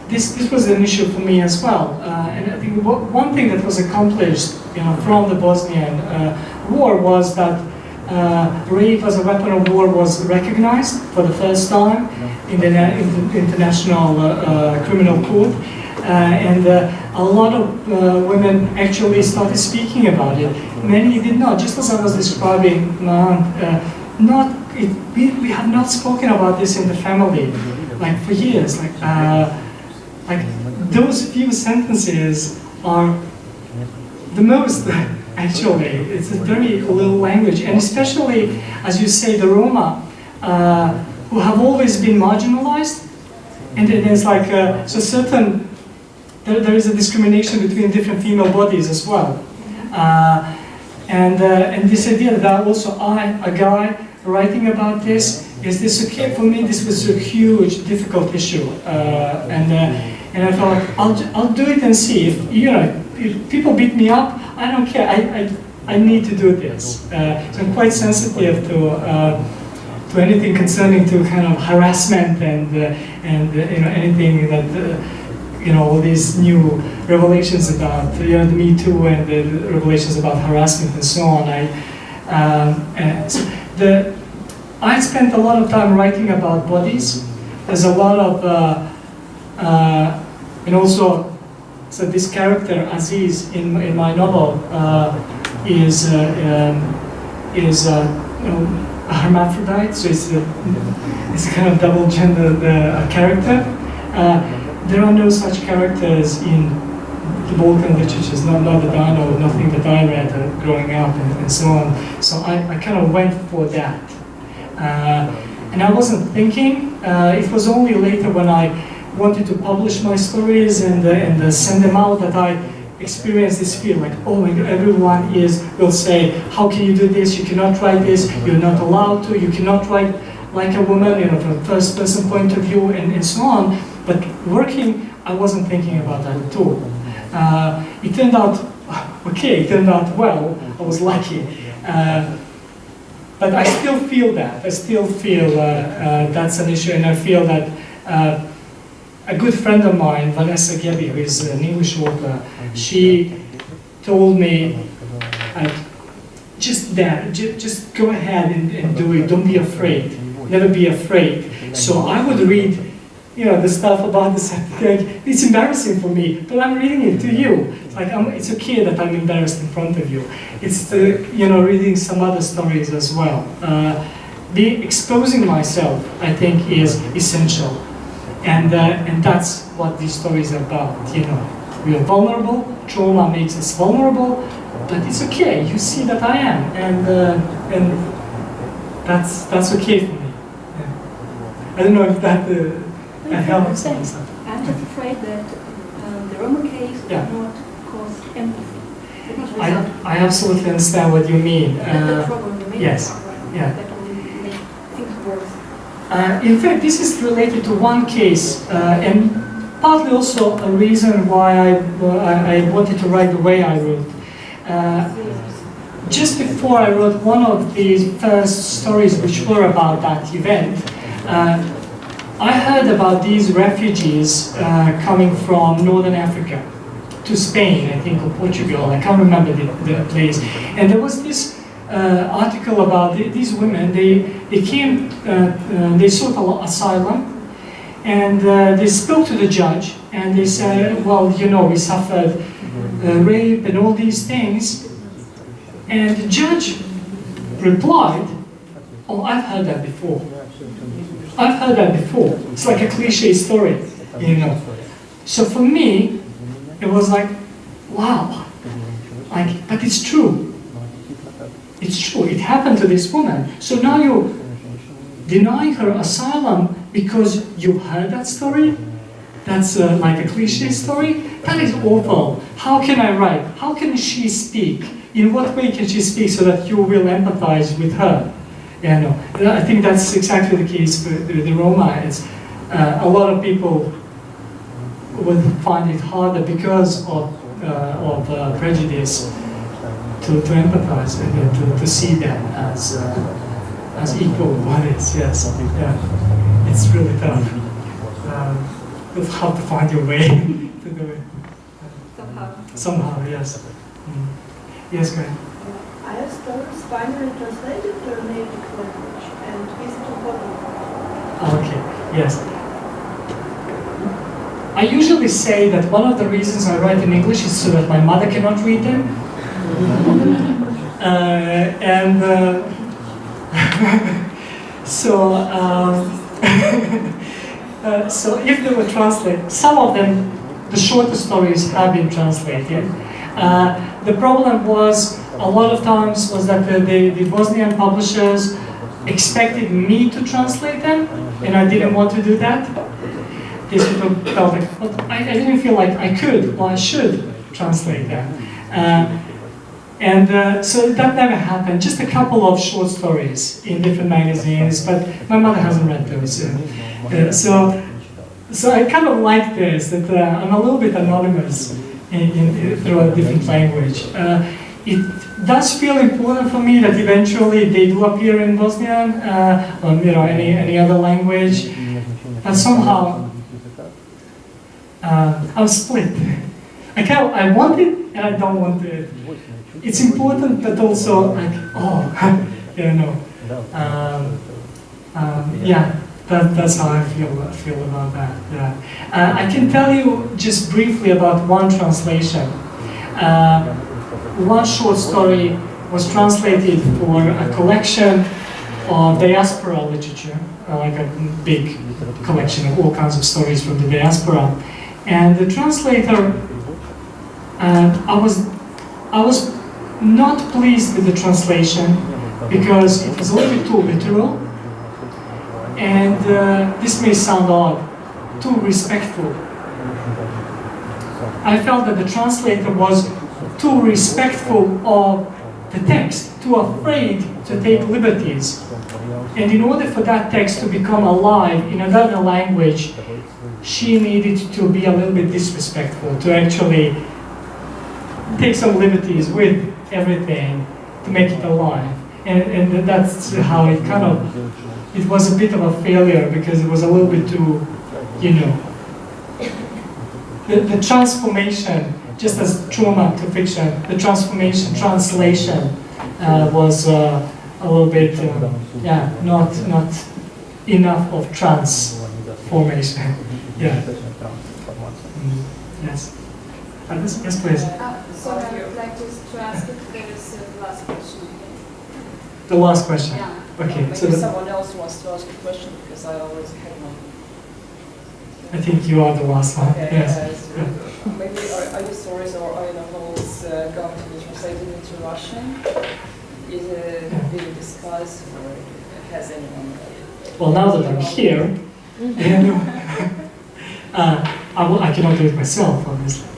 this was an issue for me as well. And I think one thing that was accomplished, from the Bosnian war was that rape as a weapon of war was recognized for the first time in the International Criminal Court, and a lot of women actually started speaking about it. Many did not, just as I was describing, not we have not spoken about this in the family, like for years. Like those few sentences are the most, actually. It's a very little language, and especially, as you say, the Roma, who have always been marginalized, and then there's like so certain. There is a discrimination between different female bodies as well, and this idea that also a guy writing about this, is this okay for me? This was a huge, difficult issue, and I thought I'll do it and see if if people beat me up. I don't care. I need to do this. So I'm quite sensitive to anything concerning to kind of harassment and anything that. All these new revelations about the Me Too and the revelations about harassment and so on. I spent a lot of time writing about bodies. There's a lot of, and also, so this character Aziz in my novel is a hermaphrodite. So it's a kind of double-gendered character. There are no such characters in the Balkan literatures, not that I know, nothing that I read growing up and so on. So I kind of went for that. And I wasn't thinking, it was only later when I wanted to publish my stories and send them out that I experienced this fear, like, oh my God, everyone will say, how can you do this? You cannot write this, you're not allowed to, you cannot write like a woman, from a first person point of view and so on. But working, I wasn't thinking about that at all. It turned out, okay, it turned out well, I was lucky. But I still feel that. I still feel that's an issue, and I feel that a good friend of mine, Vanessa Gebi, who is an English author, she told me, just go ahead and do it, don't be afraid, never be afraid. So I would read the stuff about the septic. It's embarrassing for me, but I'm reading it to you. It's like it's okay that I'm embarrassed in front of you. It's reading some other stories as well. Exposing myself, I think, is essential, and that's what these stories are about. We are vulnerable. Trauma makes us vulnerable, but it's okay. You see that I am, and that's okay for me. Yeah. I don't know if that. I'm just afraid that the Roma case did not cause empathy. I absolutely understand what you mean. That's the problem, the main yes. problem, Yeah. that will make things worse. In fact, this is related to one case, and partly also a reason why I wanted to write the way I wrote. Just before I wrote one of the first stories which were about that event, I heard about these refugees coming from Northern Africa to Spain, I think, or Portugal. I can't remember the place. And there was this article about these women. They came, they sought asylum, and they spoke to the judge, and they said, well, we suffered rape and all these things. And the judge replied, oh, I've heard that before. I've heard that before. It's like a cliche story, So for me, it was like, wow, but it's true. It's true. It happened to this woman. So now you deny her asylum because you heard that story? That's like a cliche story? That is awful. How can I write? How can she speak? In what way can she speak so that you will empathize with her? I think that's exactly the case for the Roma. It's a lot of people would find it harder because of prejudice to empathize and to see them as equal bodies. Yes, it's really tough. You'll have to find your way to do it. Somehow, yes. Yes, go ahead. I have stories finally translated to a native language and visited Bosnia. Okay, yes. I usually say that one of the reasons I write in English is so that my mother cannot read them. So, so if they were translated, some of them, the shorter stories have been translated. The problem was, a lot of times, was that the Bosnian publishers expected me to translate them, and I didn't want to do that. These people felt like, but I didn't feel like I could, or I should translate them. So that never happened. Just a couple of short stories in different magazines, but my mother hasn't read those. So I kind of like this, that I'm a little bit anonymous through a different language. It does feel important for me that eventually they do appear in Bosnian, or any other language, but somehow I'm split. I want it and I don't want it. It's important, but also like, that's how I feel about that. Yeah. I can tell you just briefly about one translation. One short story was translated for a collection of diaspora literature, like a big collection of all kinds of stories from the diaspora. And the translator, I was not pleased with the translation because it was a little bit too literal, and this may sound odd, too respectful. I felt that the translator was too respectful of the text, too afraid to take liberties. And in order for that text to become alive in another language, she needed to be a little bit disrespectful, to actually take some liberties with everything to make it alive. And that's how it kind of, it was a bit of a failure because it was a little bit too, the transformation, just as trauma to fiction, the translation was a little bit, not enough of transformation. Yeah. Yes. Yes, please. So I would like to ask if there is the last question. The last question. Yeah. Okay. Maybe So someone else wants to ask a question because I always had one. I think you are the last one. Okay, Yes. Maybe are your stories or are your novels going to be translated into Russian? Is it being discussed or has anyone? Well, now that I'm here, I cannot do it myself, obviously.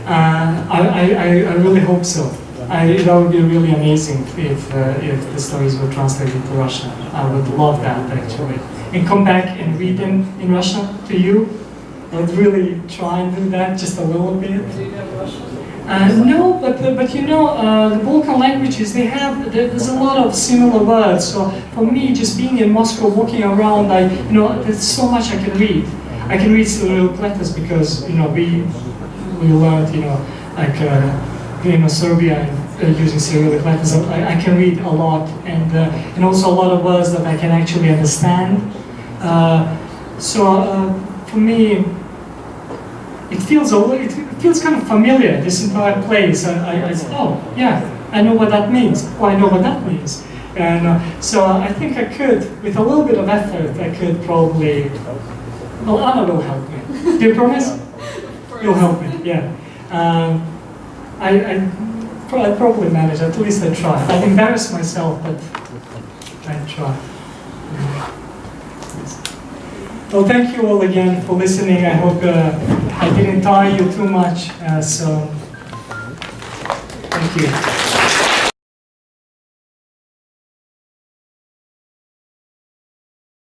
I really hope so. That would be really amazing if the stories were translated to Russian. I would love that, actually. And come back and read them in Russian to you. I would really try and do that just a little bit. Do you have Russian? No, but the Balkan languages, there's a lot of similar words. So for me, just being in Moscow, walking around, there's so much I can read. I can read Cyrillic letters because we learned Serbia using Cyrillic letters. I can read a lot, and also a lot of words that I can actually understand. For me, it feels kind of familiar, this entire place. I said, oh yeah, I know what that means. Oh, I know what that means. And so I think I could, with a little bit of effort, I could probably. Well, Anna will help me. Do you promise? You'll help me. Yeah. I'd probably manage. At least I try. I'd embarrass myself, but I'd try. Well, thank you all again for listening. I hope I didn't tire you too much. So, thank you.